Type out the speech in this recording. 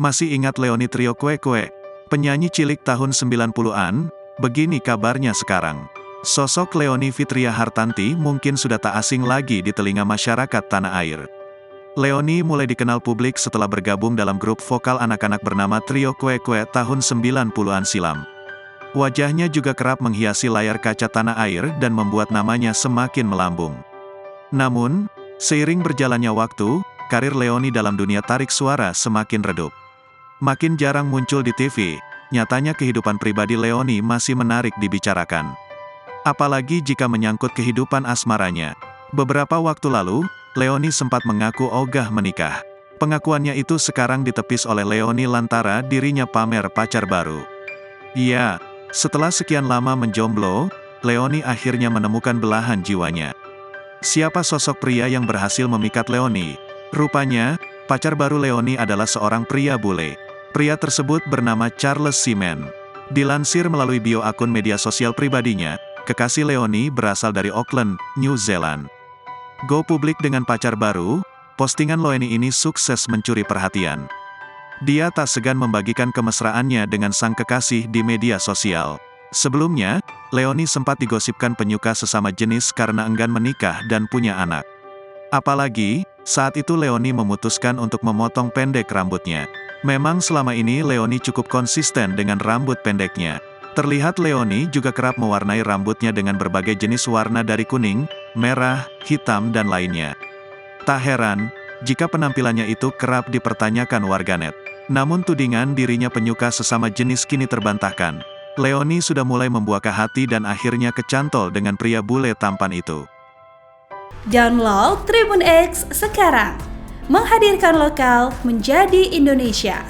Masih ingat Leony Trio Kue Kue? Penyanyi cilik tahun 90-an? Begini kabarnya sekarang. Sosok Leony Fitria Hartanti mungkin sudah tak asing lagi di telinga masyarakat tanah air. Leony mulai dikenal publik setelah bergabung dalam grup vokal anak-anak bernama Trio Kue Kue tahun 90-an silam. Wajahnya juga kerap menghiasi layar kaca tanah air dan membuat namanya semakin melambung. Namun, seiring berjalannya waktu, karir Leony dalam dunia tarik suara semakin redup. Makin jarang muncul di TV, nyatanya kehidupan pribadi Leony masih menarik dibicarakan. Apalagi jika menyangkut kehidupan asmaranya. Beberapa waktu lalu, Leony sempat mengaku ogah menikah. Pengakuannya itu sekarang ditepis oleh Leony lantara dirinya pamer pacar baru. Iya, setelah sekian lama menjomblo, Leony akhirnya menemukan belahan jiwanya. Siapa sosok pria yang berhasil memikat Leony? Rupanya, pacar baru Leony adalah seorang pria bule. Pria tersebut bernama Charles Seaman. Dilansir melalui bio akun media sosial pribadinya, kekasih Leony berasal dari Auckland, New Zealand. Go publik dengan pacar baru, postingan Leony ini sukses mencuri perhatian. Dia tak segan membagikan kemesraannya dengan sang kekasih di media sosial. Sebelumnya, Leony sempat digosipkan penyuka sesama jenis karena enggan menikah dan punya anak. Apalagi, saat itu Leony memutuskan untuk memotong pendek rambutnya. Memang selama ini Leony cukup konsisten dengan rambut pendeknya. Terlihat Leony juga kerap mewarnai rambutnya dengan berbagai jenis warna dari kuning, merah, hitam dan lainnya. Tak heran, jika penampilannya itu kerap dipertanyakan warganet. Namun tudingan dirinya penyuka sesama jenis kini terbantahkan. Leony sudah mulai membuka hati dan akhirnya kecantol dengan pria bule tampan itu. Download Tribun X sekarang, menghadirkan lokal menjadi Indonesia.